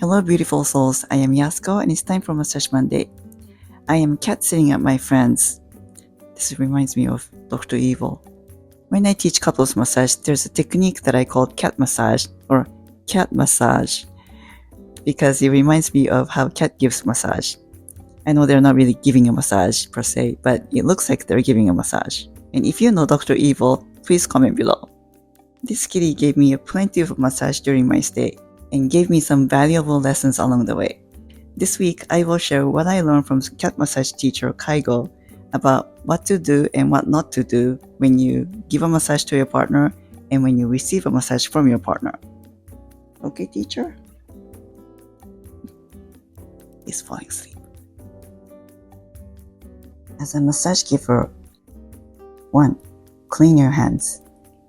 Hello, beautiful souls. I am Yasuko, and it's time for Massage Monday. I am cat sitting at my friend's. This reminds me of Dr. Evil. When I teach couples massage, there's a technique that I call cat massage or cat massage because it reminds me of how cat gives massage. I know they're not really giving a massage per se, but it looks like they're giving a massage. And if you know Dr. Evil, please comment below. This kitty gave me plenty of massage during my stay and gave me some valuable lessons along the way. This week, I will share what I learned from cat massage teacher Kygo about what to do and what not to do when you give a massage to your partner and when you receive a massage from your partner. Okay, teacher? He's falling asleep. As a massage giver, 1. Clean your hands.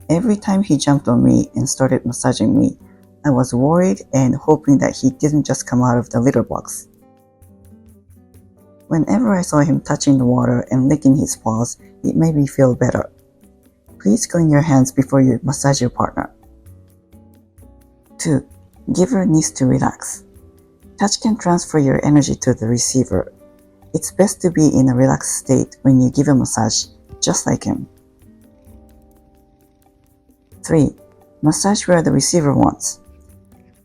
Every time he jumped on me and started massaging me, I was worried and hoping that he didn't just come out of the litter box. Whenever I saw him touching the water and licking his paws, it made me feel better. Please clean your hands before you massage your partner. 2. Giver needs to relax. Touch can transfer your energy to the receiver. It's best to be in a relaxed state when you give a massage, just like him. 3. Massage where the receiver wants.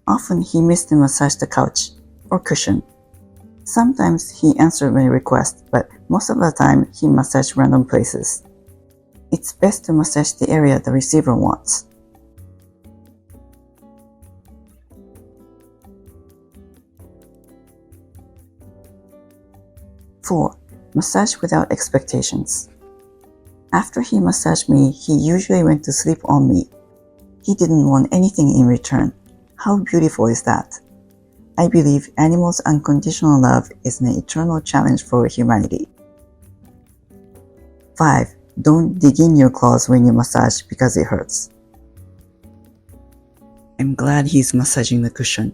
Often he missed to massage the couch or cushion. Sometimes he answered my request, but most of the time he massaged random places. It's best to massage the area the receiver wants. Four, massage without expectations. After he massaged me, he usually went to sleep on me. He didn't want anything in return. How beautiful is that? I believe animals' unconditional love is an eternal challenge for humanity. 5. Don't dig in your claws when you massage because it hurts. I'm glad he's massaging the cushion.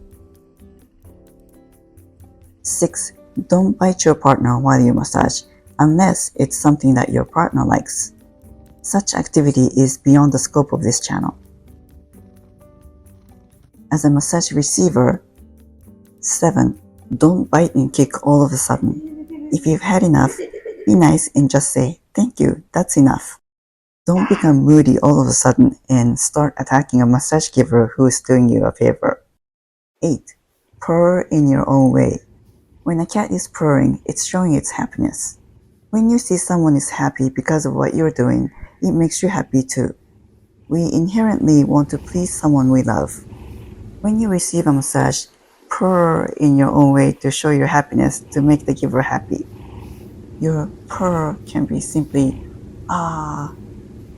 6. Don't bite your partner while you massage unless it's something that your partner likes. Such activity is beyond the scope of this channel. As a massage receiver, 7. Don't bite and kick all of a sudden. If you've had enough, be nice and just say, "Thank you, that's enough." Don't become moody all of a sudden and start attacking a massage giver who is doing you a favor. 8. Purr in your own way. When a cat is purring, it's showing its happiness. When you see someone is happy because of what you're doing, it makes you happy too. We inherently want to please someone we love. When you receive a massage, purr in your own way to show your happiness to make the giver happy. Your purr can be simply ah,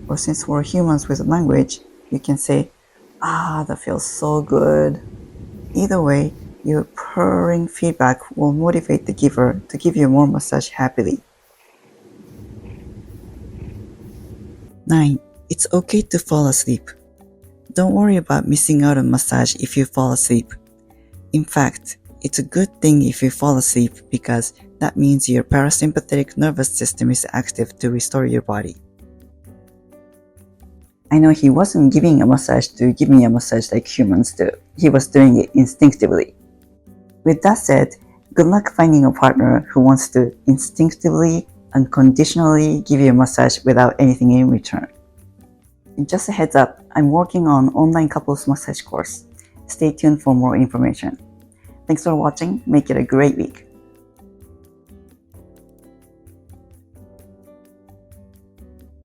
or since we're humans with language, you can say ah, that feels so good. Either way, your purring feedback will motivate the giver to give you more massage happily. 9. It's okay to fall asleep. Don't worry about missing out on massage if you fall asleep. In fact, it's a good thing if you fall asleep because that means your parasympathetic nervous system is active to restore your body. I know he wasn't giving a massage to give me a massage like humans do. He was doing it instinctively. With that said, good luck finding a partner who wants to instinctively, unconditionally give you a massage without anything in return. And just a heads up, I'm working on online couples massage course. Stay tuned for more information. Thanks for watching. Make it a great week.